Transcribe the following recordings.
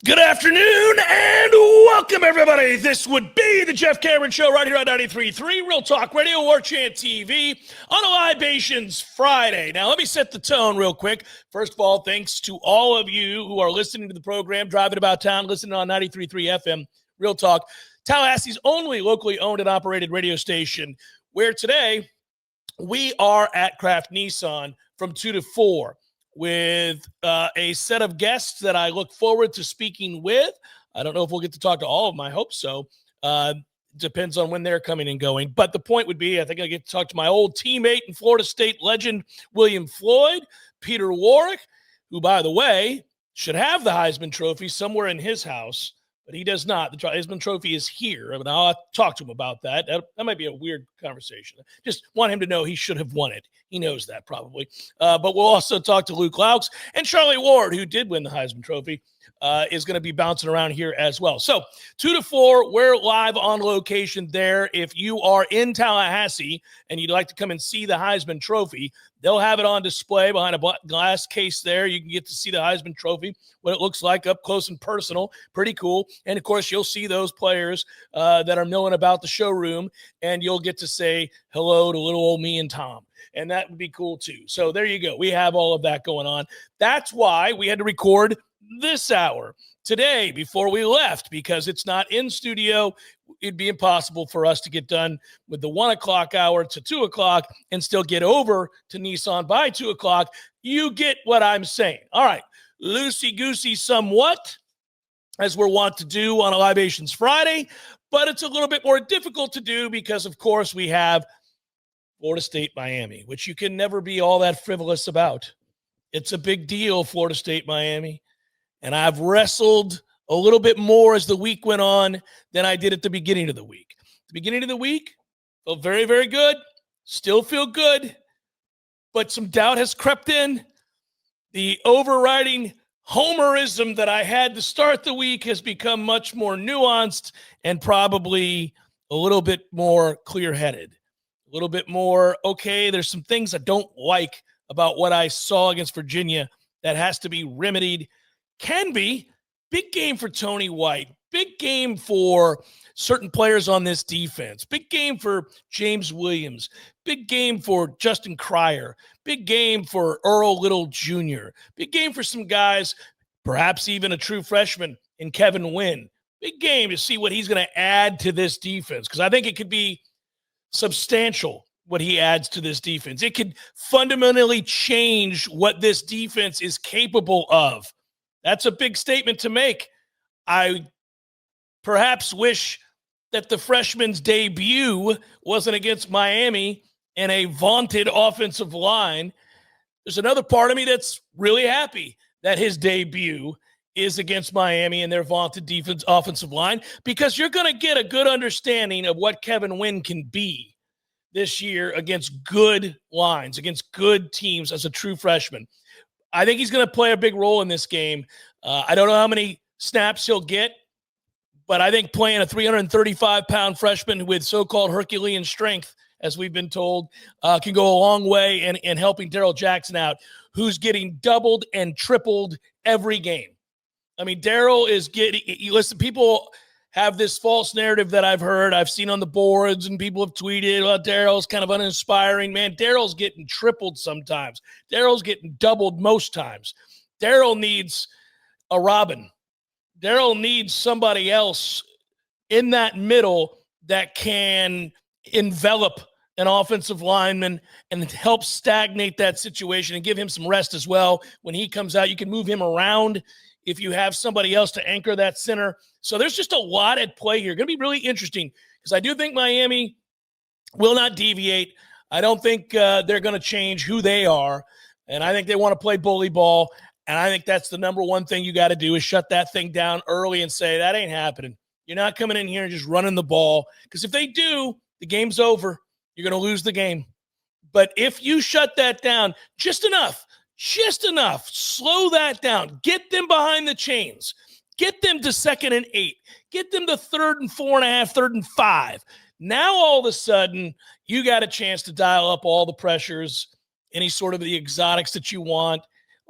Good afternoon and welcome, everybody. This would be the Jeff Cameron Show right here on 93.3 Real Talk Radio, Warchant TV on a Libations Friday. Now, let me set the tone real quick. First of all, thanks to all of you who are listening to the program, driving about town, listening on 93.3 FM Real Talk, Tallahassee's only locally owned and operated radio station, where today we are at Kraft Nissan from 2 to 4. With a set of guests that I look forward to speaking with. I don't know if we'll get to talk to all of them. I hope so. Depends on when they're coming and going. But the point would be, I think I get to talk to my old teammate and Florida State legend, William Floyd, Peter Warwick, who, by the way, should have the Heisman Trophy somewhere in his house, but he does not. The Heisman Trophy is here. I mean, I'll talk to him about that. That might be a weird conversation. Just want him to know he should have won it. He knows that probably. But we'll also talk to Luke Laux and Charlie Ward, who did win the Heisman Trophy, is going to be bouncing around here as well. So 2 to 4, we're live on location there. If you are in Tallahassee and you'd like to come and see the Heisman Trophy, they'll have it on display behind a glass case there. You can get to see the Heisman Trophy, what it looks like up close and personal. Pretty cool. And, of course, you'll see those players that are milling about the showroom, and you'll get to say hello to little old me and Tom. And that would be cool, too. So there you go. We have all of that going on. That's why we had to record this hour today before we left, because it's not in studio. It'd be impossible for us to get done with the 1 o'clock hour to 2 o'clock and still get over to Nissan by 2 o'clock. You get what I'm saying. All right. Loosey-goosey somewhat, as we're wont to do on a Libations Friday, but it's a little bit more difficult to do because, of course, we have Florida State, Miami, which you can never be all that frivolous about. It's a big deal, Florida State, Miami. And I've wrestled a little bit more as the week went on than I did at the beginning of the week. The beginning of the week felt very, very good. Still feel good. But some doubt has crept in. The overriding homerism that I had to start the week has become much more nuanced and probably a little bit more clear-headed. A little bit more, okay, there's some things I don't like about what I saw against Virginia that has to be remedied. Can be. Big game for Tony White. Big game for certain players on this defense. Big game for James Williams. Big game for Justin Cryer. Big game for Earl Little Jr. Big game for some guys, perhaps even a true freshman in Kevin Wynn. Big game to see what he's going to add to this defense, because I think it could be substantial what he adds to this defense. It could fundamentally change what this defense is capable of. That's a big statement to make. I perhaps wish that the freshman's debut wasn't against Miami and a vaunted offensive line. There's another part of me that's really happy that his debut is against Miami and their vaunted offensive line, because you're going to get a good understanding of what Kevin Wynn can be this year against good lines, against good teams as a true freshman. I think he's going to play a big role in this game. I don't know how many snaps he'll get, but I think playing a 335-pound freshman with so-called Herculean strength, as we've been told, can go a long way in helping Darrell Jackson out, who's getting doubled and tripled every game. I mean, Darrell is getting – listen, people have this false narrative that I've seen on the boards, and people have tweeted, well, Darrell's kind of uninspiring. Man, Darrell's getting tripled sometimes. Darrell's getting doubled most times. Darrell needs a Robin. Darrell needs somebody else in that middle that can envelop an offensive lineman and help stagnate that situation and give him some rest as well. When he comes out, you can move him around if you have somebody else to anchor that center. So there's just a lot at play here. Going to be really interesting, because I do think Miami will not deviate. I don't think they're going to change who they are, and I think they want to play bully ball, and I think that's the number one thing you got to do is shut that thing down early and say, that ain't happening. You're not coming in here and just running the ball, because if they do, the game's over. You're going to lose the game. But if you shut that down just enough, slow that down, get them behind the chains, get them to 2nd and 8, get them to 3rd and 4.5, 3rd and 5. Now, all of a sudden, you got a chance to dial up all the pressures, any sort of the exotics that you want,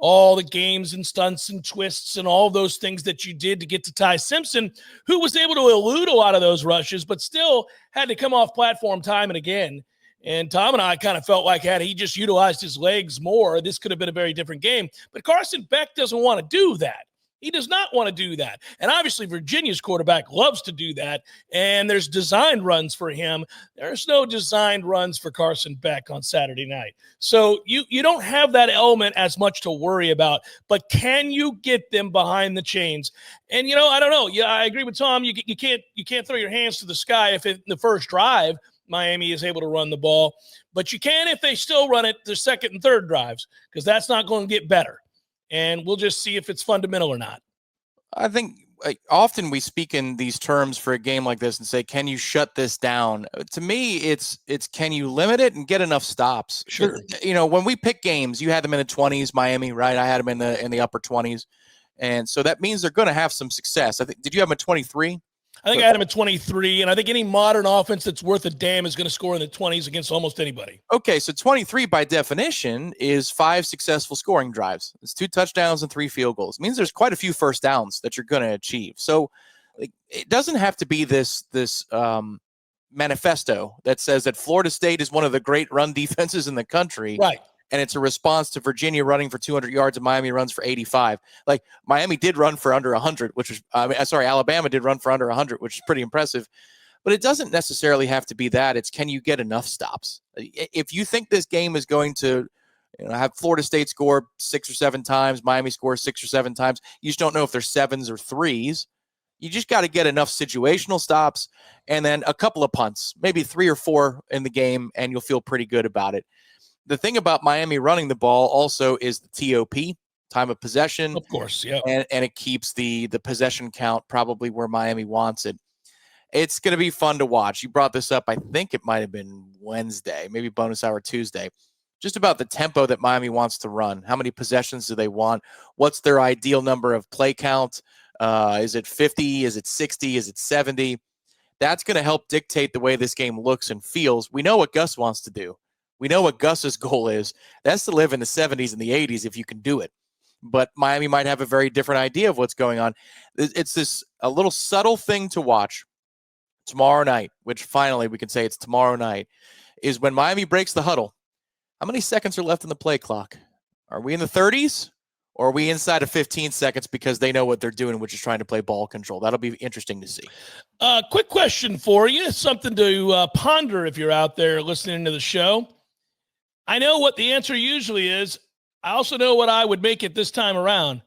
all the games and stunts and twists and all those things that you did to get to Ty Simpson, who was able to elude a lot of those rushes, but still had to come off platform time and again. And Tom and I kind of felt like had he just utilized his legs more, this could have been a very different game. But Carson Beck doesn't want to do that. He does not want to do that. And obviously Virginia's quarterback loves to do that, and there's designed runs for him. There's no designed runs for Carson Beck on Saturday night. So you don't have that element as much to worry about, but can you get them behind the chains? And, I don't know. Yeah, I agree with Tom. You can't throw your hands to the sky if in the first drive Miami is able to run the ball, but you can if they still run it the second and third drives, because that's not going to get better. And we'll just see if it's fundamental or not. I think often we speak in these terms for a game like this and say, can you shut this down? To me, it's can you limit it and get enough stops? Sure. When we pick games, you had them in the 20s, Miami, right? I had them in the upper 20s. And so that means they're going to have some success. Did you have them at 23? I think I had him at 23, and I think any modern offense that's worth a damn is going to score in the 20s against almost anybody. Okay, so 23 by definition is 5 successful scoring drives. It's 2 touchdowns and 3 field goals. It means there's quite a few first downs that you're going to achieve. So it doesn't have to be this manifesto that says that Florida State is one of the great run defenses in the country. Right. And it's a response to Virginia running for 200 yards and Miami runs for 85. Like Miami did run for under 100, Alabama did run for under 100, which is pretty impressive. But it doesn't necessarily have to be that. It's can you get enough stops? If you think this game is going to have Florida State score 6 or 7 times, Miami score 6 or 7 times, you just don't know if they're 7s or 3s. You just got to get enough situational stops and then a couple of punts, maybe 3 or 4 in the game, and you'll feel pretty good about it. The thing about Miami running the ball also is the TOP, time of possession. Of course, yeah. And it keeps the possession count probably where Miami wants it. It's going to be fun to watch. You brought this up, I think it might have been Wednesday, maybe bonus hour Tuesday, just about the tempo that Miami wants to run. How many possessions do they want? What's their ideal number of play count? Is it 50? Is it 60? Is it 70? That's going to help dictate the way this game looks and feels. We know what Gus wants to do. We know what Gus's goal is. That's to live in the 70s and the 80s if you can do it. But Miami might have a very different idea of what's going on. It's a little subtle thing to watch tomorrow night, which finally we can say it's tomorrow night, is when Miami breaks the huddle. How many seconds are left in the play clock? Are we in the 30s or are we inside of 15 seconds because they know what they're doing, which is trying to play ball control? That'll be interesting to see. Quick question for you, something to ponder if you're out there listening to the show. I know what the answer usually is. I also know what I would make it this time around.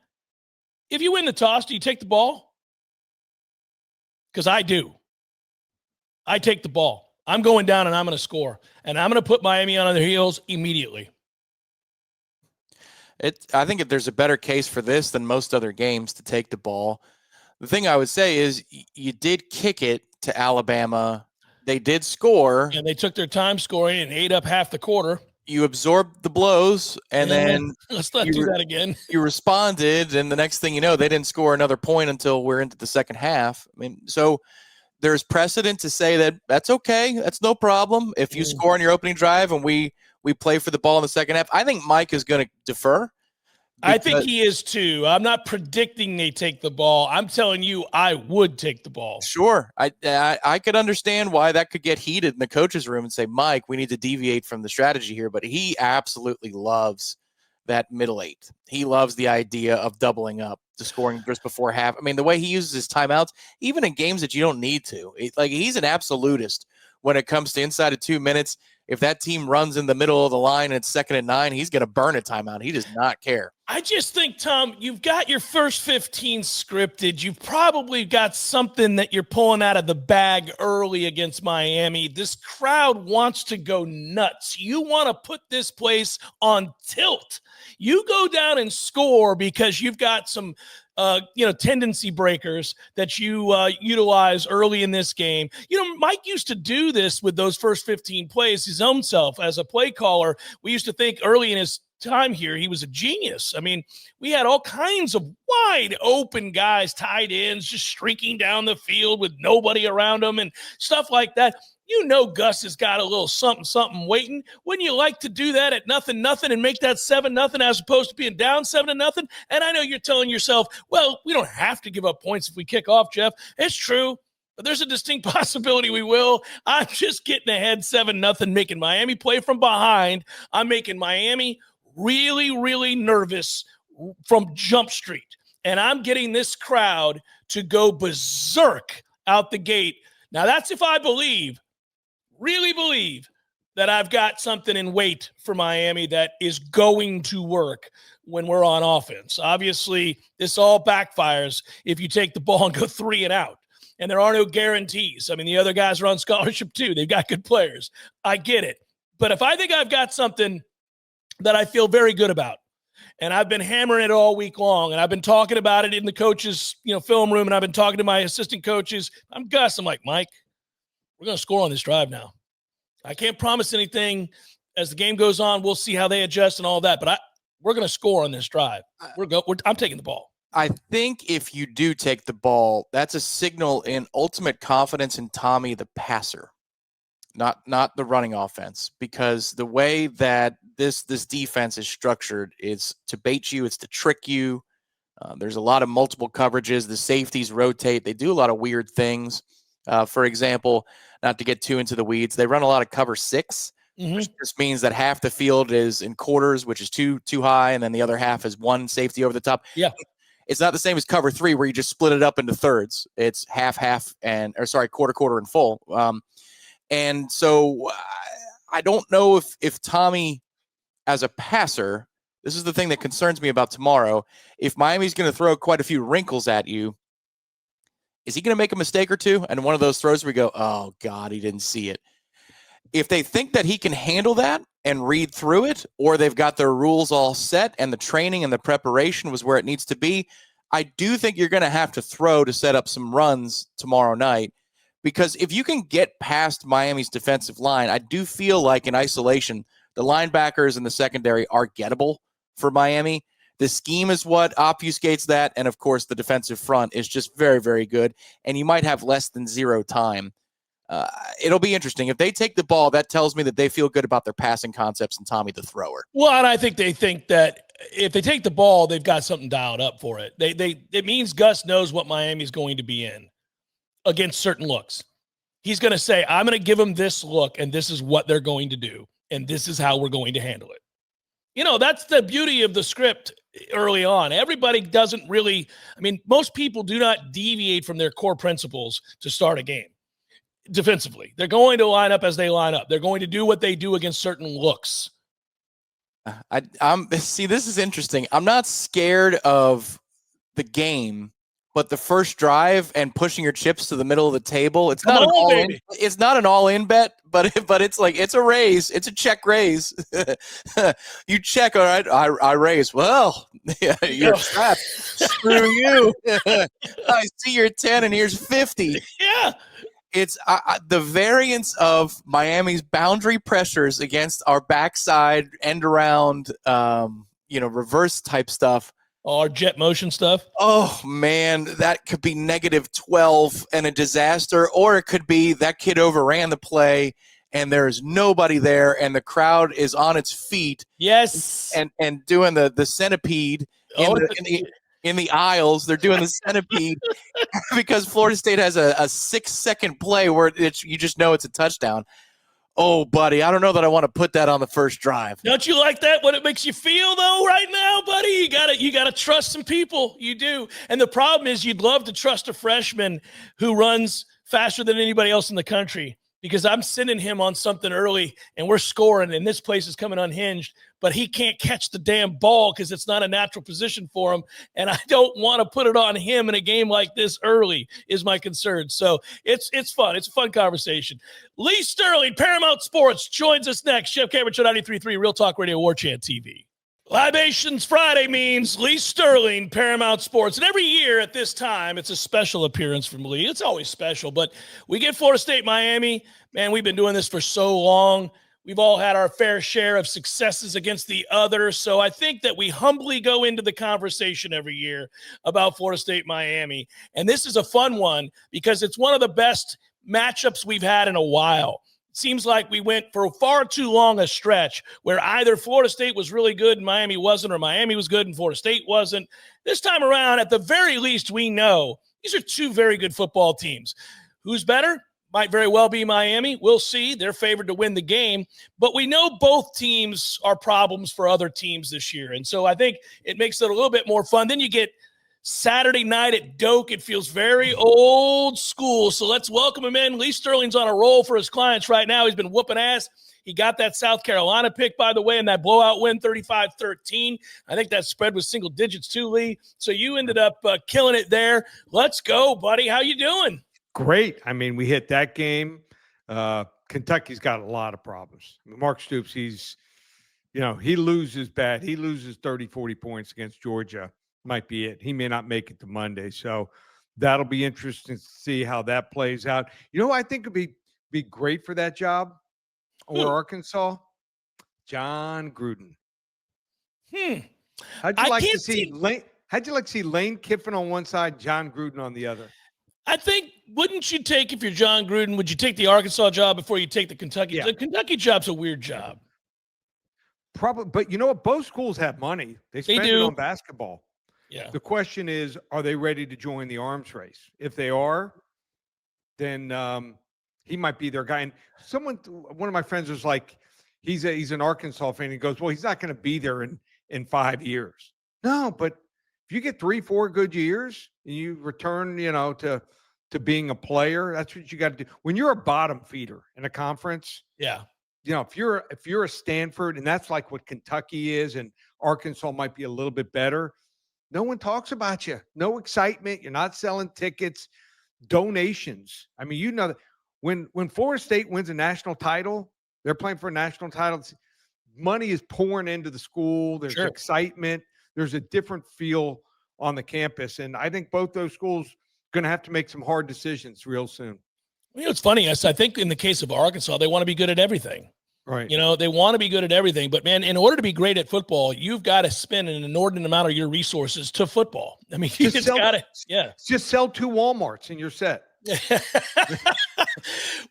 If you win the toss, do you take the ball? Because I do. I take the ball. I'm going down and I'm going to score. And I'm going to put Miami on their heels immediately. I think if there's a better case for this than most other games to take the ball. The thing I would say is you did kick it to Alabama. They did score. And they took their time scoring and ate up half the quarter. You absorbed the blows, and then let's not do that again. You responded, and the next thing you know, they didn't score another point until we're into the second half. I mean, so there's precedent to say that that's okay. That's no problem. If you score on your opening drive and we play for the ball in the second half, I think Mike is going to defer. I think he is too. I'm not predicting they take the ball. I'm telling you, I would take the ball. Sure. I could understand why that could get heated in the coach's room and say, Mike, we need to deviate from the strategy here. But he absolutely loves that middle 8. He loves the idea of doubling up the scoring just before half. I mean, the way he uses his timeouts, even in games that you don't need to, he's an absolutist when it comes to inside of 2 minutes. If that team runs in the middle of the line and it's 2nd and 9, he's going to burn a timeout. He does not care. I just think, Tom, you've got your first 15 scripted. You've probably got something that you're pulling out of the bag early against Miami. This crowd wants to go nuts. You want to put this place on tilt. You go down and score because you've got some tendency breakers that you utilize early in this game. Mike used to do this with those first 15 plays his own self as a play caller. We used to think early in his time here, he was a genius. I mean, we had all kinds of wide open guys, tight ends, just streaking down the field with nobody around them and stuff like that. You know, Gus has got a little something waiting. Wouldn't you like to do that at 0-0 and make that 7-0 as opposed to being down 7-0? And I know you're telling yourself, well, we don't have to give up points if we kick off, Jeff. It's true. But there's a distinct possibility we will. I'm just getting ahead 7-0, making Miami play from behind. I'm making Miami really, really nervous from Jump Street. And I'm getting this crowd to go berserk out the gate. Now, that's if I really believe that I've got something in wait for Miami that is going to work when we're on offense. Obviously, this all backfires if you take the ball and go 3 and out. And there are no guarantees. I mean, the other guys are on scholarship too. They've got good players. I get it. But if I think I've got something that I feel very good about, and I've been hammering it all week long, and I've been talking about it in the coaches, film room, and I've been talking to my assistant coaches. I'm Gus. I'm like, Mike, we're going to score on this drive now. I can't promise anything. As the game goes on, we'll see how they adjust and all that. But we're going to score on this drive. I'm taking the ball. I think if you do take the ball, that's a signal in ultimate confidence in Tommy, the passer, not the running offense, because the way that this defense is structured is to bait you. It's to trick you. There's a lot of multiple coverages. The safeties rotate. They do a lot of weird things. For example, not to get too into the weeds, they run a lot of cover 6, which just means that half the field is in quarters, which is too high, and then the other half is one safety over the top. Yeah. It's not the same as cover 3 where you just split it up into thirds. It's half, quarter, and full. And so I don't know if Tommy, as a passer, this is the thing that concerns me about tomorrow. If Miami's going to throw quite a few wrinkles at you, is he going to make a mistake or two? And one of those throws where we go, oh, God, he didn't see it. If they think that he can handle that and read through it, or they've got their rules all set and the training and the preparation was where it needs to be, I do think you're going to have to throw to set up some runs tomorrow night. Because if you can get past Miami's defensive line, I do feel like in isolation, the linebackers and the secondary are gettable for Miami. The scheme is what obfuscates that. And, of course, the defensive front is just very, very good. And you might have less than 0 time. It'll be interesting. If they take the ball, that tells me that they feel good about their passing concepts and Tommy the thrower. Well, and I think they think that if they take the ball, they've got something dialed up for it. It means Gus knows what Miami's going to be in against certain looks. He's going to say, I'm going to give them this look, and this is what they're going to do, and this is how we're going to handle it. That's the beauty of the script early on. Everybody doesn't really – most people do not deviate from their core principles to start a game. Defensively, they're going to line up as they line up. They're going to do what they do against certain looks. See, this is interesting. I'm not scared of the game, but the first drive and pushing your chips to the middle of the table. It's not an all-in. It's not an all-in bet, but it's like it's a raise. It's a check raise. You check, all right. I raise. Well, yeah, you're trapped. Screw you. I see your 10, and here's 50. Yeah. It's the variance of Miami's boundary pressures against our backside end around, reverse type stuff. Our jet motion stuff. Oh man, that could be -12 and a disaster, or it could be that kid overran the play and there's nobody there and the crowd is on its feet. Yes, and doing the centipede in the aisles. They're doing the centipede because Florida State has a 6-second play where you just know it's a touchdown. Oh, buddy, I don't know that I want to put that on the first drive. Don't you like that? What it makes you feel, though, right now, buddy? You gotta trust some people. You do. And the problem is you'd love to trust a freshman who runs faster than anybody else in the country, because I'm sending him on something early and we're scoring and this place is coming unhinged, but he can't catch the damn ball because it's not a natural position for him. And I don't want to put it on him in a game like this early is my concern. So it's fun. It's a fun conversation. Lee Sterling, Paramount Sports, joins us next. Jeff Cameron, 93.3 Real Talk Radio, Warchant TV. Libations Friday means Lee Sterling, Paramount Sports. And every year at this time, it's a special appearance from Lee. It's always special, but we get Florida State, Miami. Man, we've been doing this for so long. We've all had our fair share of successes against the other. So I think that we humbly go into the conversation every year about Florida State, Miami. And this is a fun one because it's one of the best matchups we've had in a while. Seems like we went for far too long a stretch where either Florida State was really good and Miami wasn't, or Miami was good and Florida State wasn't. This time around, at the very least, we know these are two very good football teams. Who's better? Might very well be Miami. We'll see. They're favored to win the game. But we know both teams are problems for other teams this year. And so I think it makes it a little bit more fun. Then you get Saturday night at Doak. It feels very old school. So let's welcome him in. Lee Sterling's on a roll for his clients right now. He's been whooping ass. He got that South Carolina pick, by the way, in that blowout win, 35-13. I think that spread was single digits too, Lee. So you ended up killing it there. Let's go, buddy. How you doing? Great. I mean, we hit that game. Kentucky's got a lot of problems. I mean, Mark Stoops, he loses bad. He loses 30, 40 points against Georgia. Might be it. He may not make it to Monday. So that'll be interesting to see how that plays out. You know, I think would be great for that job or Arkansas? John Gruden. How'd you like to see Lane Kiffin on one side, John Gruden on the other? I think, wouldn't you take, if you're John Gruden, would you take the Arkansas job before you take the Kentucky? Yeah. The Kentucky job's a weird job. Probably, but you know what? Both schools have money. They spend it on basketball. Yeah. The question is, are they ready to join the arms race? If they are, then he might be their guy. And one of my friends was like, he's an Arkansas fan. He goes, well, he's not going to be there in 5 years. No, but if you get 3-4 good years and you return, to being a player, that's what you got to do. When you're a bottom feeder in a conference, if you're a Stanford, and that's like what Kentucky is, and Arkansas might be a little bit better, no one talks about you. No excitement. You're not selling tickets, donations. I mean, that when Florida State wins a national title, they're playing for a national title. Money is pouring into the school. There's excitement. There's a different feel on the campus. And I think both those schools are going to have to make some hard decisions real soon. It's funny. I think in the case of Arkansas, they want to be good at everything. Right. They want to be good at everything. But, man, in order to be great at football, you've got to spend an inordinate amount of your resources to football. I mean, you just got to – Just sell 2 Walmarts and you're set.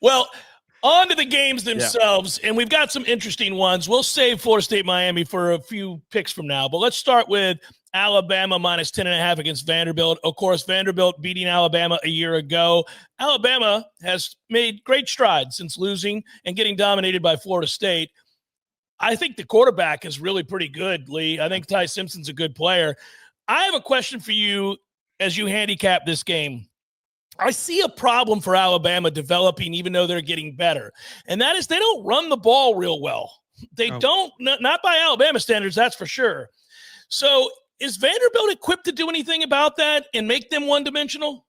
Well, on to the games themselves, and we've got some interesting ones. We'll save Florida State Miami for a few picks from now, but let's start with Alabama minus 10.5 against Vanderbilt. Of course, Vanderbilt beating Alabama a year ago. Alabama has made great strides since losing and getting dominated by Florida State. I think the quarterback is really pretty good, Lee. I think Ty Simpson's a good player. I have a question for you as you handicap this game. I see a problem for Alabama developing, even though they're getting better. And that is they don't run the ball real well. They don't, not by Alabama standards, that's for sure. So is Vanderbilt equipped to do anything about that and make them one-dimensional?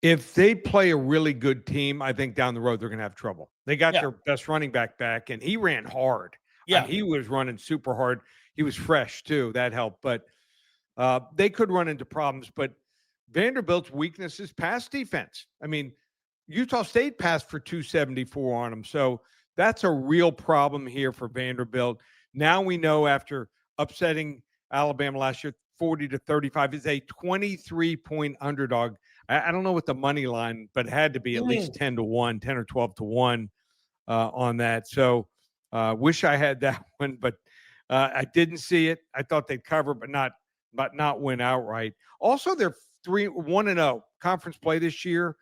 If they play a really good team, I think down the road they're going to have trouble. They got their best running back, and he ran hard. Yeah. He was running super hard. He was fresh, too. That helped. But they could run into problems. But Vanderbilt's weakness is pass defense. I mean, Utah State passed for 274 on them. So that's a real problem here for Vanderbilt. Now we know after upsetting Alabama last year, 40-35, is a 23-point underdog. I don't know what the money line, but it had to be at least 10-1, 10 or 12-1 on that. So wish I had that one, but I didn't see it. I thought they'd cover, but not win outright. Also, they're 1-0 conference play this year.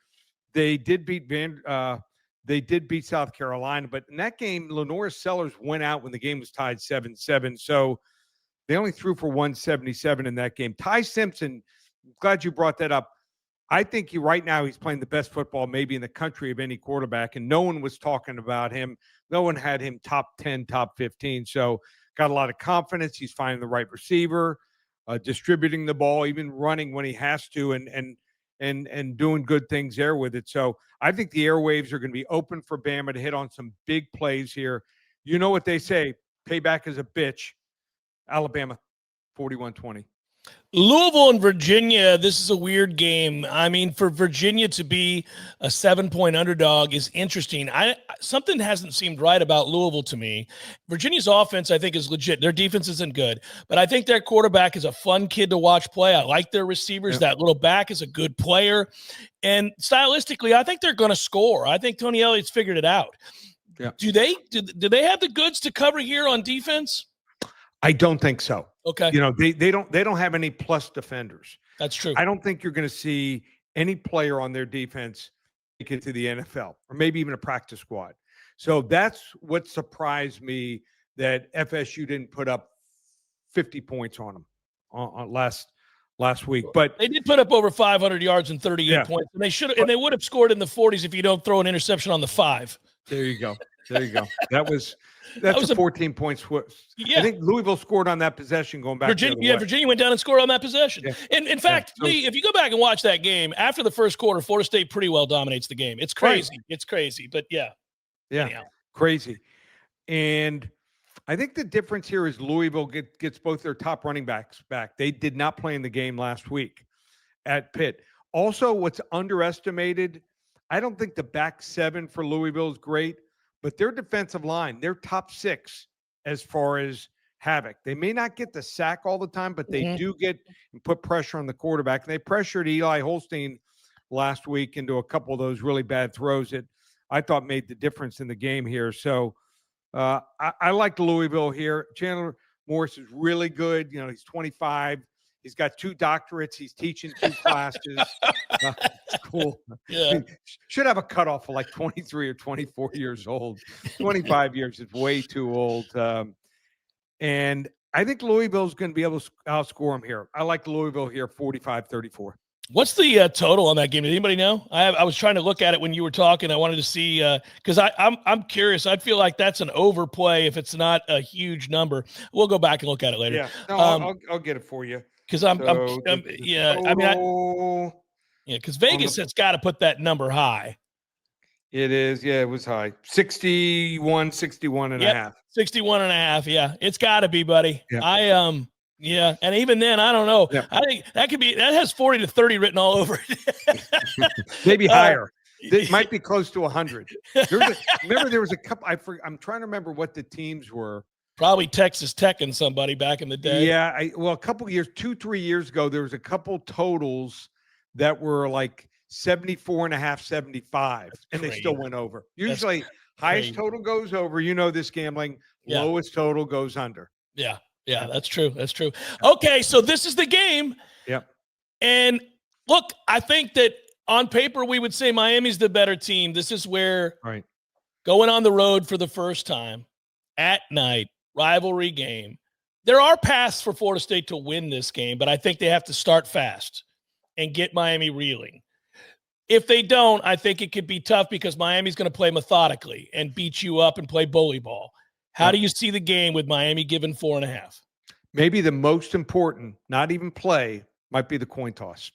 They did beat South Carolina, but in that game, Lenora Sellers went out when the game was tied 7-7. So they only threw for 177 in that game. Ty Simpson, glad you brought that up. I think right now he's playing the best football maybe in the country of any quarterback, and no one was talking about him. No one had him top 10, top 15. So got a lot of confidence. He's finding the right receiver. Distributing the ball, even running when he has to, and doing good things there with it. So I think the airwaves are going to be open for Bama to hit on some big plays here. You know what they say, payback is a bitch. Alabama, 41-20. Louisville and Virginia, this is a weird game. I mean, for Virginia to be a 7-point underdog is interesting. Something hasn't seemed right about Louisville to me. Virginia's offense, I think, is legit. Their defense isn't good, but I think their quarterback is a fun kid to watch play. I like their receivers. Yep. That little back is a good player. And stylistically, I think they're going to score. I think Tony Elliott's figured it out. Yeah. Do they have the goods to cover here on defense? I don't think so. Okay. You know, they don't have any plus defenders. That's true. I don't think you're going to see any player on their defense make it to the NFL or maybe even a practice squad. So that's what surprised me, that FSU didn't put up 50 points on them on last week. But they did put up over 500 yards and 38 points, and they should have, and they would have scored in the 40s if you don't throw an interception on the 5. There you go. That's a 14-point switch. Yeah. I think Louisville scored on that possession going back. Virginia went down and scored on that possession. Yeah. And in fact, Lee, if you go back and watch that game, after the first quarter, Florida State pretty well dominates the game. It's crazy. Right. It's crazy. But yeah. Anyhow. Crazy. And I think the difference here is Louisville gets both their top running backs back. They did not play in the game last week at Pitt. Also, what's underestimated, I don't think the back seven for Louisville is great, but their defensive line, they're top 6 as far as havoc. They may not get the sack all the time, but they do get and put pressure on the quarterback. And they pressured Eli Holstein last week into a couple of those really bad throws that I thought made the difference in the game here. So I like Louisville here. Chandler Morris is really good. You know, he's 25. He's got 2 doctorates. He's teaching 2 classes. It's cool. Yeah. Should have a cutoff of like 23 or 24 years old. 25 years is way too old. And I think Louisville's going to be able to outscore him here. I like Louisville here, 45-34. What's the total on that game? Did anybody know? I was trying to look at it when you were talking. I wanted to see because I'm curious. I'd feel like that's an overplay if it's not a huge number. We'll go back and look at it later. Yeah, no, I'll get it for you. Because because Vegas has got to put that number high. It is. Yeah, it was high. 61 and a half. 61 and a half. Yeah, it's got to be, buddy. Yeah. Yeah, and even then, I don't know. Yeah. I think that has 40 to 30 written all over it. Maybe higher. It might be close to 100. Remember, there was a couple. I'm trying to remember what the teams were. Probably Texas Tech and somebody back in the day. Yeah, a couple years, 2-3 years ago, there was a couple totals that were like 74 and a half, 75, and they still went over. Usually, highest total goes over. You know this gambling. Yeah. Lowest total goes under. Yeah. Yeah, that's true. That's true. Okay, so this is the game. Yeah. And look, I think that on paper we would say Miami's the better team. This is where going on the road for the first time at night, rivalry game. There are paths for Florida State to win this game, but I think they have to start fast and get Miami reeling. If they don't, I think it could be tough because Miami's going to play methodically and beat you up and play bully ball. How do you see the game with Miami given 4.5? Maybe the most important, not even play, might be the coin toss.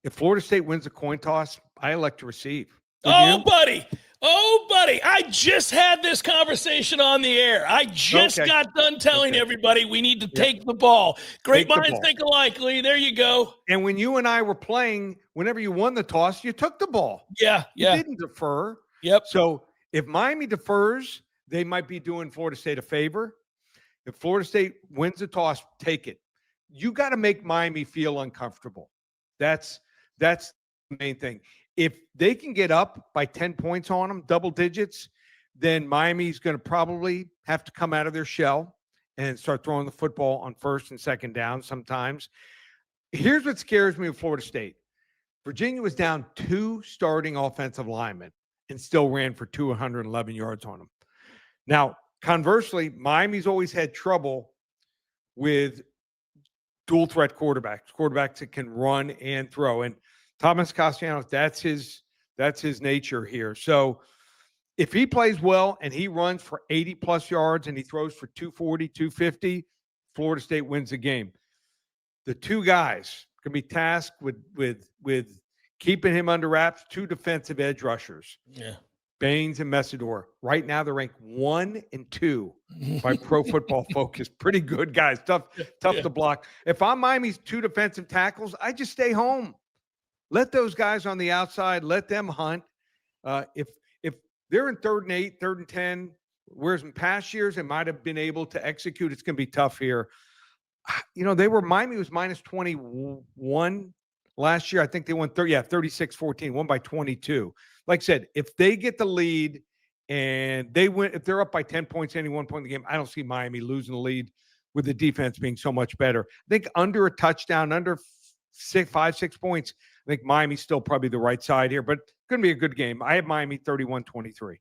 If Florida State wins the coin toss, I elect to receive. Buddy. I just had this conversation on the air. I just got done telling everybody we need to take the ball. Great minds think alike, Lee. There you go. And when you and I were playing, whenever you won the toss, you took the ball. Yeah. You didn't defer. Yep. So if Miami defers, they might be doing Florida State a favor. If Florida State wins the toss, take it. You got to make Miami feel uncomfortable. That's the main thing. If they can get up by 10 points on them, double digits, then Miami's going to probably have to come out of their shell and start throwing the football on first and second down sometimes. Here's what scares me with Florida State. Virginia was down 2 starting offensive linemen and still ran for 211 yards on them. Now, conversely, Miami's always had trouble with dual threat quarterbacks that can run and throw. And Thomas Castellanos, that's his nature here. So if he plays well and he runs for 80 plus yards and he throws for 240, 250, Florida State wins the game. The 2 guys can be tasked with keeping him under wraps, 2 defensive edge rushers. Yeah. Baines and Messidor. Right now, they're ranked 1 and 2 by Pro Football Focus. Pretty good, guys. Tough to block. If I'm Miami's 2 defensive tackles, I just stay home. Let those guys on the outside, let them hunt. If they're in 3rd and 8, 3rd and 10, whereas in past years they might have been able to execute, it's going to be tough here. Miami was minus 21 last year. I think they won 36-14, won by 22. Like I said, if they get the lead and they win, if they're up by 10 points, any 1 point in the game, I don't see Miami losing the lead with the defense being so much better. I think under a touchdown, under 5-6 points, I think Miami's still probably the right side here, but it's going to be a good game. I have Miami 31-23.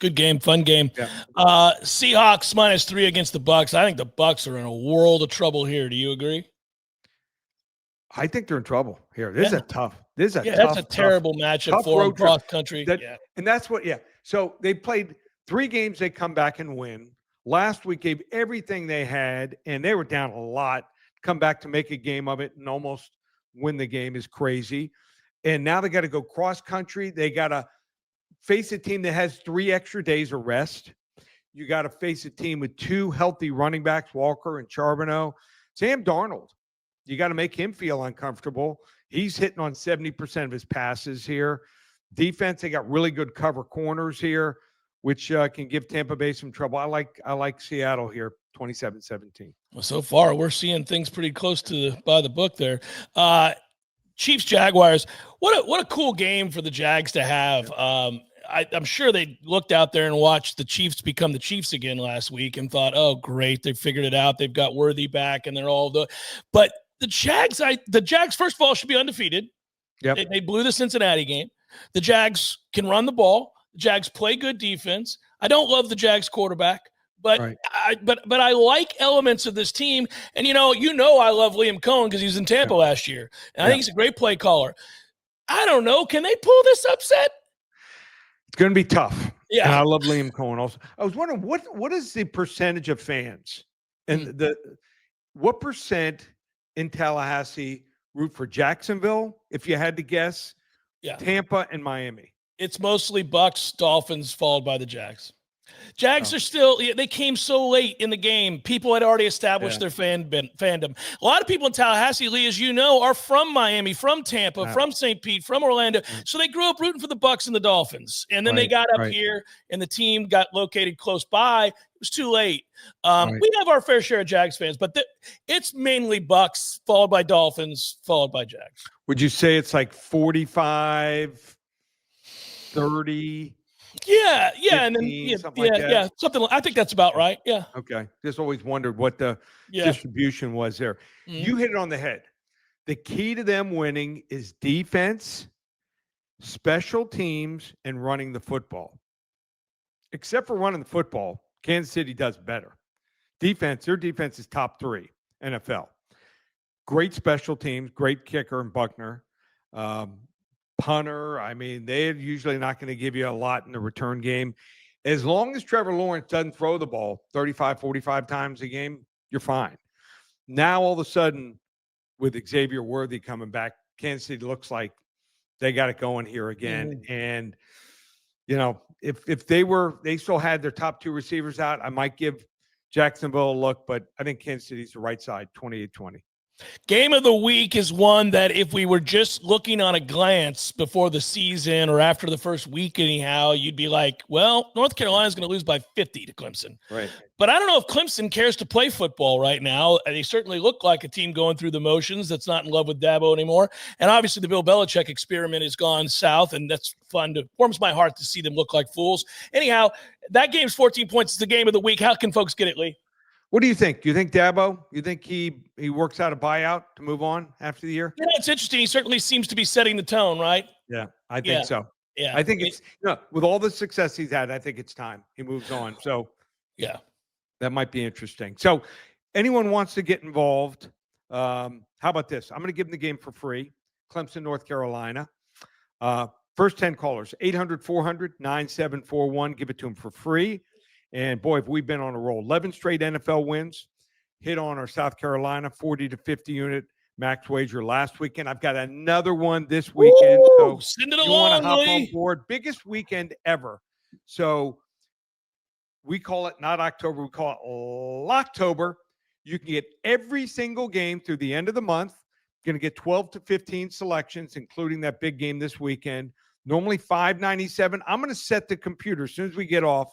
Good game, fun game. Yeah. Seahawks -3 against the Bucs. I think the Bucs are in a world of trouble here. Do you agree? I think they're in trouble here. This is a tough. That's a terrible matchup for them cross country. And that's what. Yeah. So they played 3 games. They come back and win. Last week gave everything they had, and they were down a lot. Come back to make a game of it and almost win the game is crazy. And now they got to go cross country. They got to face a team that has 3 extra days of rest. You got to face a team with 2 healthy running backs, Walker and Charbonneau. Sam Darnold, you got to make him feel uncomfortable. He's hitting on 70% of his passes here. Defense, they got really good cover corners here, which can give Tampa Bay some trouble. I like Seattle here, 27-17. Well, so far we're seeing things pretty close to by the book there. Chiefs Jaguars. What a cool game for the Jags to have. I'm sure they looked out there and watched the Chiefs become the Chiefs again last week and thought, oh, great, they figured it out. They've got Worthy back, and they're all the. But the Jags, first of all, should be undefeated. Yep. They blew the Cincinnati game. The Jags can run the ball. The Jags play good defense. I don't love the Jags quarterback, but right. I like elements of this team. And I love Liam Cohen because he was in Tampa last year, and I think he's a great play caller. I don't know. Can they pull this upset? It's going to be tough. Yeah. And I love Liam Cohen also. I was wondering what is the percentage of fans and what percent in Tallahassee root for Jacksonville, if you had to guess, Tampa and Miami? It's mostly Bucs, Dolphins, followed by the Jags. Jags are still – they came so late in the game. People had already established their fandom. A lot of people in Tallahassee, Lee, as you know, are from Miami, from Tampa, from St. Pete, from Orlando. So they grew up rooting for the Bucs and the Dolphins. And then they got up here, and the team got located close by. It was too late. We have our fair share of Jags fans, but it's mainly Bucs, followed by Dolphins, followed by Jags. Would you say it's like 45, 30? Yeah, 15, and then something. I think that's about right. Yeah. Okay. Just always wondered what the distribution was there. Mm-hmm. You hit it on the head. The key to them winning is defense, special teams, and running the football. Except for running the football, Kansas City does better. Defense, their defense is top 3 NFL. Great special teams, great kicker and Buckner. Punter, I mean, they're usually not going to give you a lot in the return game. As long as Trevor Lawrence doesn't throw the ball 35, 45 times a game, you're fine. Now, all of a sudden, with Xavier Worthy coming back, Kansas City looks like they got it going here again. Mm. And, if they still had their top 2 receivers out, I might give Jacksonville a look, but I think Kansas City's the right side, 28-20. Game of the week is one that if we were just looking on a glance before the season or after the first week anyhow, you'd be like, well, North Carolina's going to lose by 50 to Clemson. Right. But I don't know if Clemson cares to play football right now. They certainly look like a team going through the motions that's not in love with Dabo anymore. And obviously the Bill Belichick experiment has gone south, and that's fun. Warms my heart to see them look like fools. Anyhow, that game's 14 points. It's the game of the week. How can folks get it, Lee? What do you think? Do you think Dabo? You think he works out a buyout to move on after the year? Yeah, it's interesting. He certainly seems to be setting the tone, right? Yeah, I think so. Yeah, I think it's with all the success he's had, I think it's time he moves on. So yeah, that might be interesting. So anyone wants to get involved? How about this? I'm going to give them the game for free. Clemson, North Carolina. First 10 callers, 800-400-9741. Give it to them for free. And, boy, have we been on a roll. 11 straight NFL wins. Hit on our South Carolina 40 to 50 unit max wager last weekend. I've got another one this weekend. Ooh, so send it you along, want to hop Lee. on board. Biggest weekend ever So we call it not October, we call it Locktober. You can get every single game through the end of the month. Going to get 12 to 15 selections, including that big game this weekend. Normally $5.97. I'm going to set the computer as soon as we get off.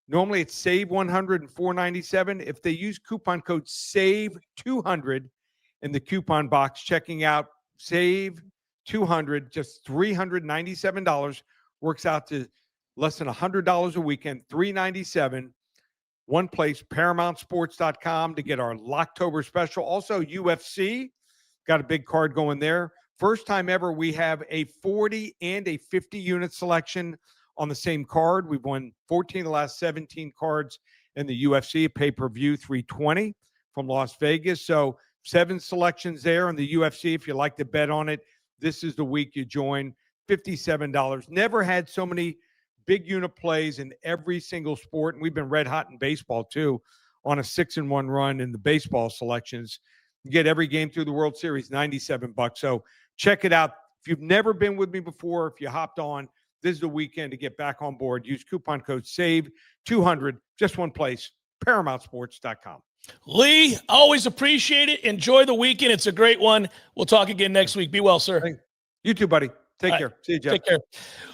Normally it's save 100 and $4.97. If they use coupon code save 200 in the coupon box, checking out save 200, just $397, works out to less than $100 a weekend, $397. One place, ParamountSports.com, to get our Locktober special. Also, UFC got a big card going there. First time ever we have a 40 and a 50 unit selection on the same card. We've won 14 of the last 17 cards in the UFC, pay-per-view 320 from Las Vegas. So 7 selections there in the UFC. If you like to bet on it, this is the week you join. $57. Never had so many big unit plays in every single sport. And we've been red hot in baseball too, on a 6-1 run in the baseball selections. You get every game through the World Series, $97. So check it out. If you've never been with me before, if you hopped on, this is the weekend to get back on board. Use coupon code SAVE200, just one place, ParamountSports.com. Lee, always appreciate it. Enjoy the weekend. It's a great one. We'll talk again next week. Be well, sir. You too, buddy. Take care. See you, Jeff. Take care.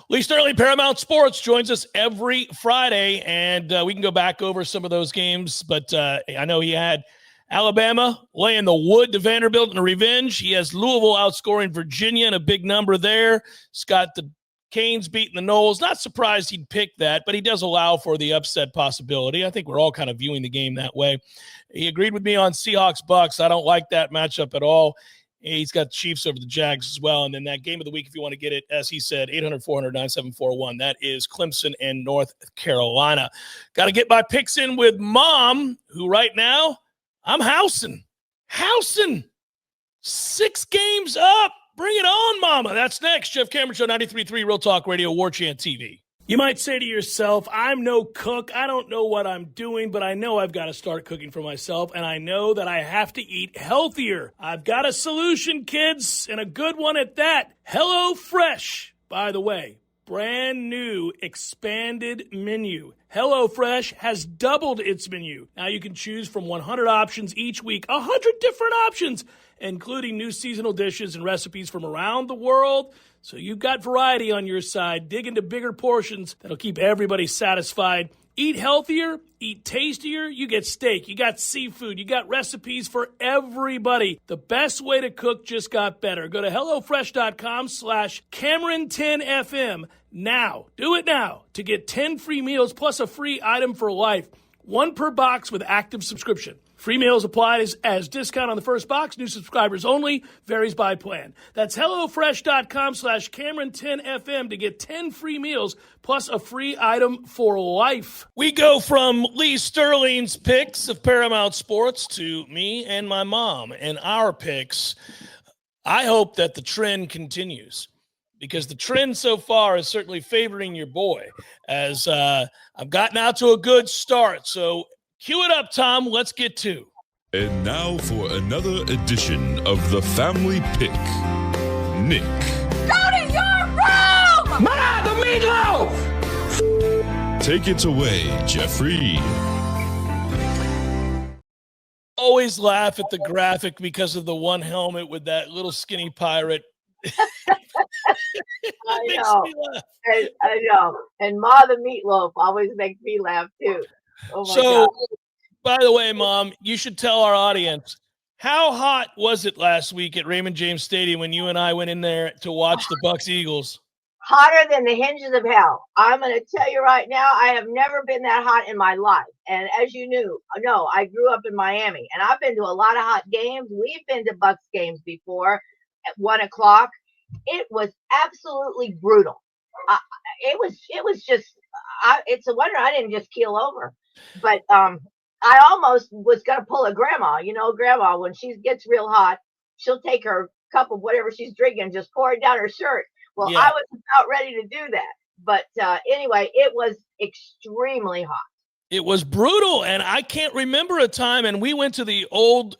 Lee Sterling, Paramount Sports, joins us every Friday, and we can go back over some of those games, but I know he had Alabama laying the wood to Vanderbilt in a revenge. He has Louisville outscoring Virginia in a big number there. He's got the Canes beating the Noles. Not surprised he'd pick that, but he does allow for the upset possibility. I think we're all kind of viewing the game that way. He agreed with me on Seahawks-Bucks. I don't like that matchup at all. He's got Chiefs over the Jags as well. And then that game of the week, if you want to get it, as he said, 800-400-9741. That is Clemson and North Carolina. Got to get my picks in with Mom, who right now, I'm housing. 6 games up. Bring it on, Mama. That's next. Jeff Cameron Show, 93.3 Real Talk Radio, Warchant TV. You might say to yourself, I'm no cook. I don't know what I'm doing, but I know I've got to start cooking for myself, and I know that I have to eat healthier. I've got a solution, kids, and a good one at that. HelloFresh, by the way. Brand new expanded menu. HelloFresh has doubled its menu. Now you can choose from 100 options each week, 100 different options, including new seasonal dishes and recipes from around the world. So you've got variety on your side. Dig into bigger portions that'll keep everybody satisfied. Eat healthier, eat tastier. You get steak, you got seafood, you got recipes for everybody. The best way to cook just got better. Go to HelloFresh.com/Cameron10FM now. Do it now to get 10 free meals plus a free item for life. 1 per box with active subscription. Free meals applied as discount on the first box. New subscribers only. Varies by plan. That's HelloFresh.com/Cameron10FM to get 10 free meals plus a free item for life. We go from Lee Sterling's picks of Paramount Sports to me and my mom and our picks. I hope that the trend continues, because the trend so far is certainly favoring your boy, as I've gotten out to a good start. So cue it up, Tom. Let's get to. And now for another edition of the Family Pick. Nick. Go to your room! Ma, the meatloaf! Take it away, Jeffrey. Always laugh at the graphic because of the one helmet with that little skinny pirate. I know. And Ma the meatloaf always makes me laugh too. Oh my God. By the way, Mom, you should tell our audience, how hot was it last week at Raymond James Stadium when you and I went in there to watch the Bucks Eagles? Hotter than the hinges of hell. I'm going to tell you right now, I have never been that hot in my life. And as you know, I grew up in Miami, and I've been to a lot of hot games. We've been to Bucks games before at 1 o'clock. It was absolutely brutal. It was just, it's a wonder I didn't just keel over. But I almost was going to pull a grandma. You know, grandma, when she gets real hot, she'll take her cup of whatever she's drinking and just pour it down her shirt. Well, yeah. I was about ready to do that. But anyway, it was extremely hot. It was brutal, and I can't remember a time, and we went to the old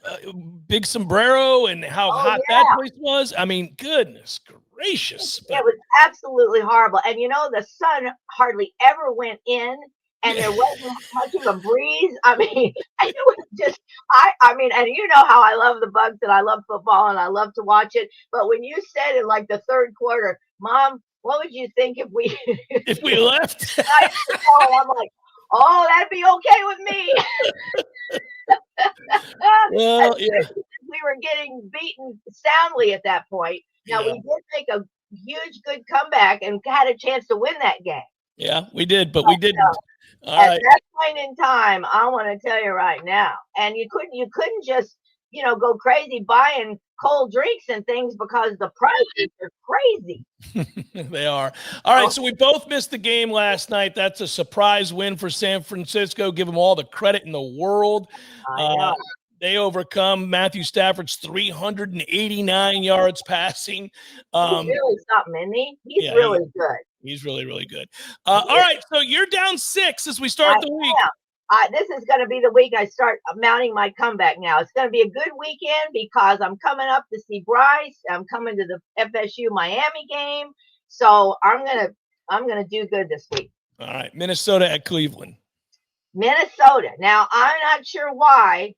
Big Sombrero and how hot that place was. I mean, goodness gracious. It was absolutely horrible. And the sun hardly ever went in, and there wasn't much of a breeze. I mean, it was just, I mean, and you know how I love the Bucks and I love football and I love to watch it. But when you said in like the third quarter, Mom, what would you think if we left? I'm like, oh, that'd be okay with me. Well, yeah. We were getting beaten soundly at that point. Now we did make a huge good comeback and had a chance to win that game. Yeah, we did, but we didn't. At that point in time, I want to tell you right now, and you couldn't just go crazy buying cold drinks and things because the prices are crazy. They are. All right, so we both missed the game last night. That's a surprise win for San Francisco. Give them all the credit in the world. I know. They overcome Matthew Stafford's 389 yards passing. He's really something, isn't he? He's really good. He's really, really good. All right, so you're down 6 as we start the week. This is going to be the week I start mounting my comeback now. It's going to be a good weekend because I'm coming up to see Bryce. I'm coming to the FSU Miami game. So I'm gonna do good this week. All right, Minnesota at Cleveland. Minnesota. Now, I'm not sure why,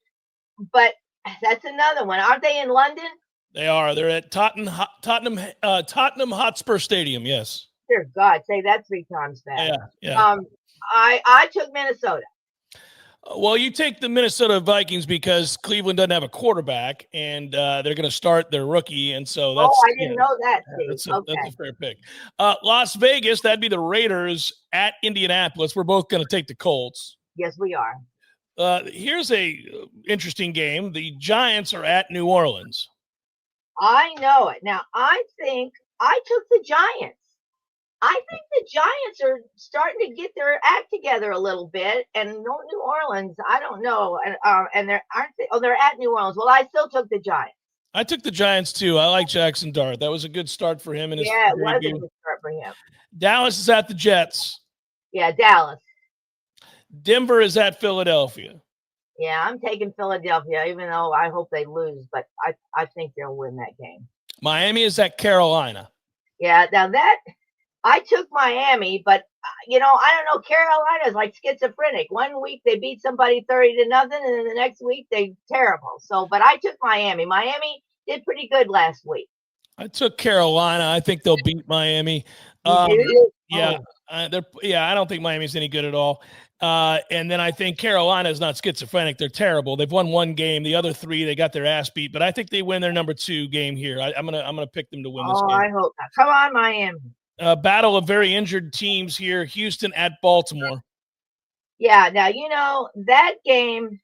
but that's another one. Aren't they in London? They are. They're at Tottenham Hotspur Stadium, yes. Dear God, say that 3 times fast. Yeah. I took Minnesota. Well, you take the Minnesota Vikings because Cleveland doesn't have a quarterback, and they're going to start their rookie, and so that's. Oh, I didn't know that. That's a fair pick. Las Vegas, that'd be the Raiders at Indianapolis. We're both going to take the Colts. Yes, we are. Here's a interesting game. The Giants are at New Orleans. I know it. Now, I think I took the Giants. I think the Giants are starting to get their act together a little bit, and New Orleans, I don't know, and they're at New Orleans. Well, I still took the Giants. I took the Giants too. I like Jackson Dart. That was a good start for him. It was a good start for him. Dallas is at the Jets. Yeah, Dallas. Denver is at Philadelphia. Yeah, I'm taking Philadelphia, even though I hope they lose, but I think they'll win that game. Miami is at Carolina. Yeah, now I took Miami, but I don't know. Carolina's like schizophrenic. One week they beat somebody 30-0, and then the next week they're terrible. So, but I took Miami. Miami did pretty good last week. I took Carolina. I think they'll beat Miami. Yeah, I don't think Miami's any good at all. And then I think Carolina is not schizophrenic. They're terrible. They've won one game. The other 3, they got their ass beat. But I think they win their number 2 game here. I'm gonna pick them to win this game. I hope not. Come on, Miami. Battle of very injured teams here. Houston at Baltimore. Yeah, now, that game,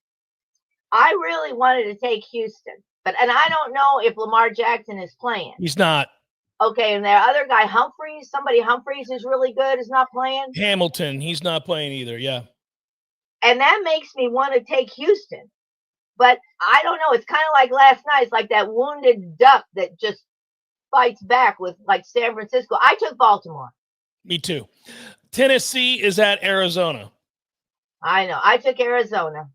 I really wanted to take Houston. And I don't know if Lamar Jackson is playing. He's not. Okay, and their other guy, Humphreys, is really good, is not playing. Hamilton, he's not playing either, yeah. And that makes me want to take Houston. But I don't know. It's kind of like last night. It's like that wounded duck that just fights back with like San Francisco. I took Baltimore. Me too. Tennessee is at Arizona. I know. I took Arizona.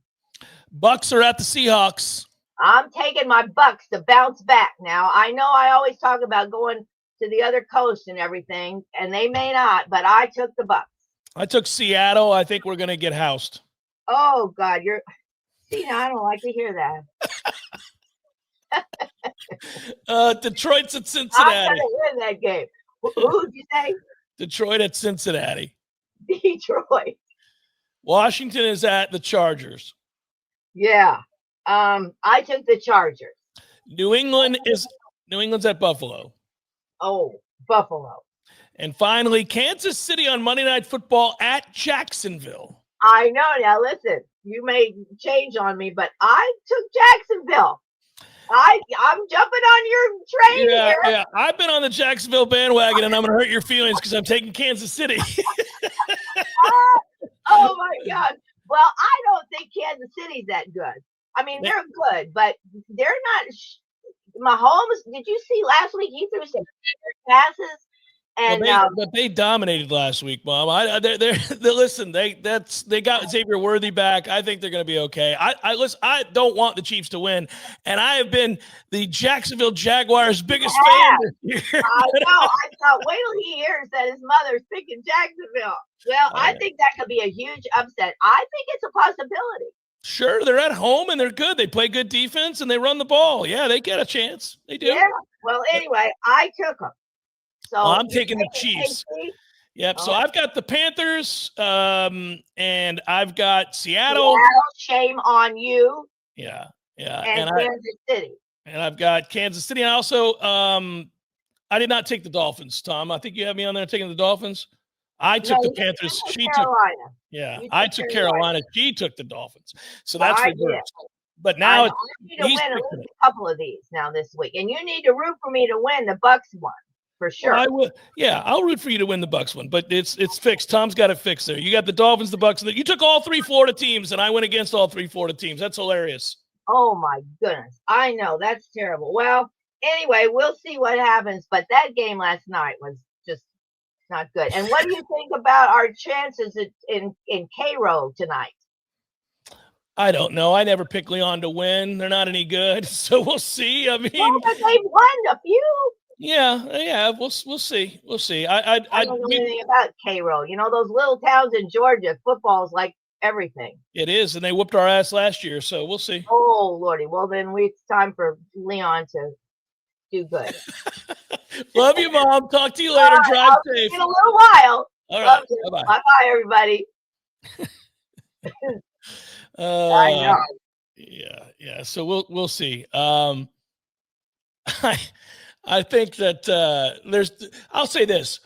Bucks are at the Seahawks. I'm taking my Bucks to bounce back now. I know I always talk about going to the other coast and everything, and they may not, but I took the Bucks. I took Seattle. I think we're going to get housed. Oh, God. I don't like to hear that. Detroit's at Cincinnati. I'm going to win that game. Who'd you say? Detroit at Cincinnati. Detroit. Washington is at the Chargers. Yeah. I took the Chargers. New England's at Buffalo. Oh, Buffalo. And finally, Kansas City on Monday Night Football at Jacksonville. I know. Now, listen, you may change on me, but I took Jacksonville. I'm jumping on your train here. Yeah. I've been on the Jacksonville bandwagon, and I'm going to hurt your feelings because I'm taking Kansas City. Oh, my God. Well, I don't think Kansas City's that good. I mean, they're good, but they're not. Mahomes, did you see last week? He threw some passes, And but they dominated last week, Mom. Listen. They got Xavier Worthy back. I think they're going to be okay. Listen. I don't want the Chiefs to win, and I have been the Jacksonville Jaguars' biggest fan this year. I know. I thought, wait till he hears that his mother's picking Jacksonville. Well, I think that could be a huge upset. I think it's a possibility. Sure, they're at home and they're good. They play good defense and they run the ball. Yeah, they get a chance. They do. Yeah. Well, anyway, I took them. So I'm taking the Chiefs. Yep. Oh. So I've got the Panthers, and I've got Seattle. Shame on you. Yeah. And Kansas City. And I've got Kansas City. And also, I did not take the Dolphins, Tom. I think you have me on there taking the Dolphins. I took the Panthers. She Carolina. I took Carolina. She took the Dolphins. So that's reversed. But now I need to win at least a couple of these now this week, and you need to root for me to win the Bucks one for sure. Well, I will. Yeah, I'll root for you to win the Bucks one, but it's fixed. Tom's got it fixed there. You got the Dolphins, the Bucks, and you took all 3 Florida teams, and I went against all 3 Florida teams. That's hilarious. Oh my goodness, I know that's terrible. Well, anyway, we'll see what happens. But that game last night was just not good. And what do you think about our chances in Cairo tonight? I don't know. I never pick Leon to win. They're not any good, so we'll see. I mean, but they've won a few. Yeah. We'll see. We'll see. I don't know anything about Cairo. You know, those little towns in Georgia, football's like everything. It is, and they whooped our ass last year, so we'll see. Oh Lordy. Well, then it's time for Leon to do good. Love you, Mom. Talk to you later. Drive safe. In a little while. All right. Bye-bye. Bye-bye, everybody. I know. Yeah. So we'll see. I think that I'll say this.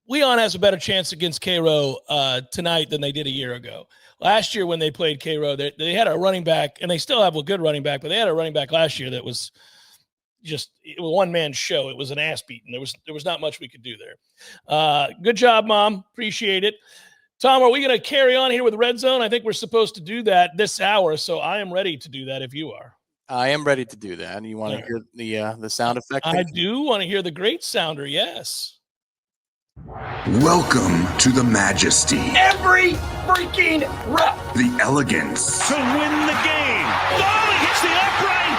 Leon has a better chance against Cairo tonight than they did a year ago. Last year when they played Cairo, they had a running back, and they still have a good running back, but they had a running back last year that was just a one-man show. It was an ass beating. There was not much we could do there. Good job, Mom. Appreciate it. Tom, are we going to carry on here with Red Zone? I think we're supposed to do that this hour, so I am ready to do that if you are. I am ready to do that. You want to hear the sound effect? I do want to hear the great sounder, yes. Welcome to the majesty. Every freaking rep. The elegance. To win the game. Oh, he hits the upright.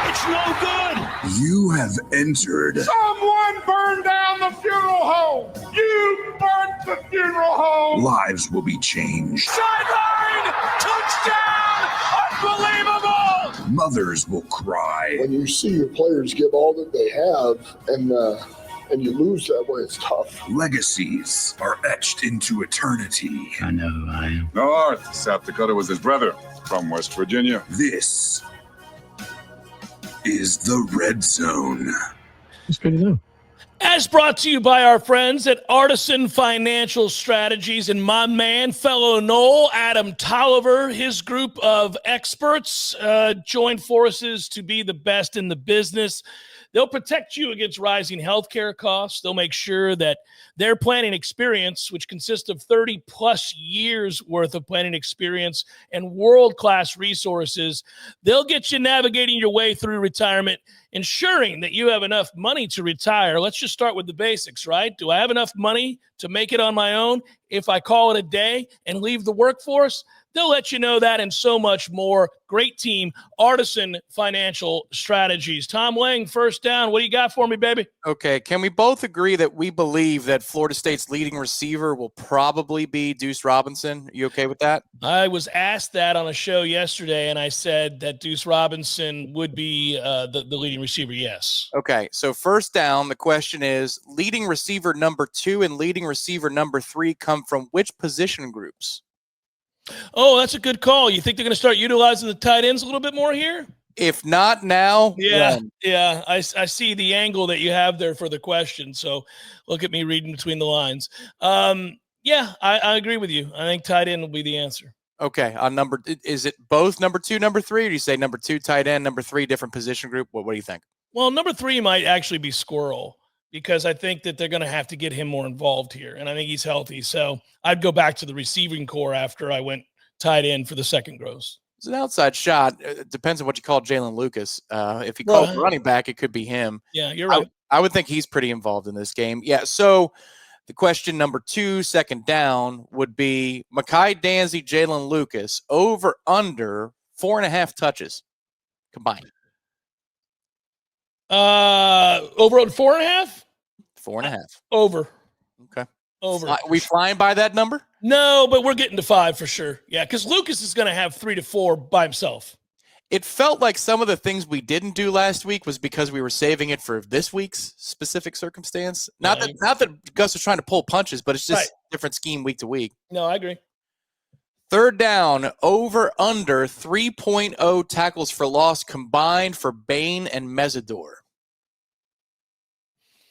It's no good. You have entered. Someone burned down the funeral home. You burnt the funeral home. Lives will be changed. Sideline. Touchdown. Unbelievable. Mothers will cry. When you see your players give all that they have and you lose that way, it's tough. Legacies are etched into eternity. I know who I am. North South Dakota was his brother from West Virginia. This is the Red Zone. It's good to know. As brought to you by our friends at Artisan Financial Strategies and my man, fellow Noel, Adam Tolliver. His group of experts joined forces to be the best in the business. They'll protect you against rising healthcare costs. They'll make sure that their planning experience, which consists of 30-plus years worth of planning experience and world-class resources, they'll get you navigating your way through retirement, ensuring that you have enough money to retire. Let's just start with the basics, right? Do I have enough money to make it on my own if I call it a day and leave the workforce? They'll let you know that and so much more. Great team, Artisan Financial Strategies. Tom Lang, first down. What do you got for me, baby? Okay, can we both agree that we believe that Florida State's leading receiver will probably be Deuce Robinson? Are you okay with that? I was asked that on a show yesterday, and I said that Deuce Robinson would be the leading receiver, yes. Okay, so first down, the question is, leading receiver number 2 and leading receiver number 3 come from which position groups? Oh, that's a good call. You think they're going to start utilizing the tight ends a little bit more here? If not now, when? Yeah. I see the angle that you have there for the question. So look at me reading between the lines. Yeah, I agree with you. I think tight end will be the answer. Okay, is it both number 2, number 3, or do you say number 2 tight end, number 3 different position group? What do you think? Well, number 3 might actually be Squirrel, because I think that they're going to have to get him more involved here, and I think he's healthy. So I'd go back to the receiving core after I went tight end for the second gross. It's an outside shot. It depends on what you call Jalen Lucas. If you call it running back, it could be him. Yeah, you're right. I would think he's pretty involved in this game. Yeah, so the question number 2, second down, would be Mekhi Danzy, Jalen Lucas, over under 4.5 touches combined. Over on 4.5? 4.5. Over. Okay. Over. We flying by that number? No, but we're getting to 5 for sure. Yeah, because Lucas is going to have 3 to 4 by himself. It felt like some of the things we didn't do last week was because we were saving it for this week's specific circumstance. Not that Gus was trying to pull punches, but it's just different scheme week to week. No, I agree. Third down, over under 3.0 tackles for loss combined for Bain and Mesidor.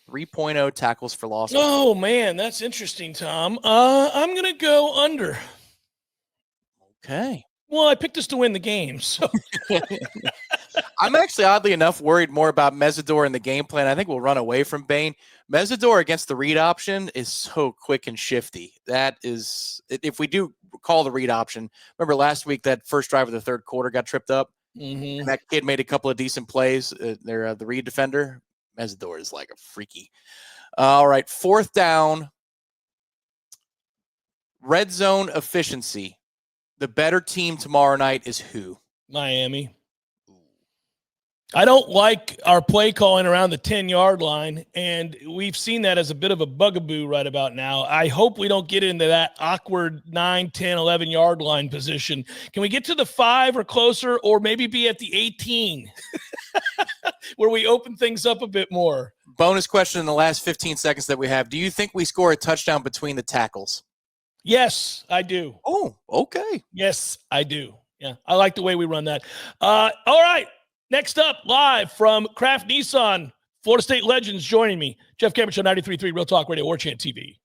3.0 tackles for loss. Oh, man, that's interesting, Tom. I'm going to go under. Okay. Well, I picked us to win the game, so. I'm actually, oddly enough, worried more about Mesidor in the game plan. I think we'll run away from Bain. Mesidor against the read option is so quick and shifty. That is, if we do call the read option, remember last week that first drive of the third quarter got tripped up? Mm-hmm. And that kid made a couple of decent plays. The read defender. Mesidor is like a freaky. All right, fourth down. Red zone efficiency. The better team tomorrow night is who? Miami. I don't like our play calling around the 10-yard line, and we've seen that as a bit of a bugaboo right about now. I hope we don't get into that awkward 9, 10, 11-yard line position. Can we get to the 5 or closer, or maybe be at the 18 where we open things up a bit more? Bonus question in the last 15 seconds that we have. Do you think we score a touchdown between the tackles? Yes, I do. Oh, okay. Yes, I do. Yeah, I like the way we run that. All right. Next up, live from Kraft Nissan, Florida State Legends joining me. Jeff Cameron Show, 93.3 Real Talk Radio, Warchant TV.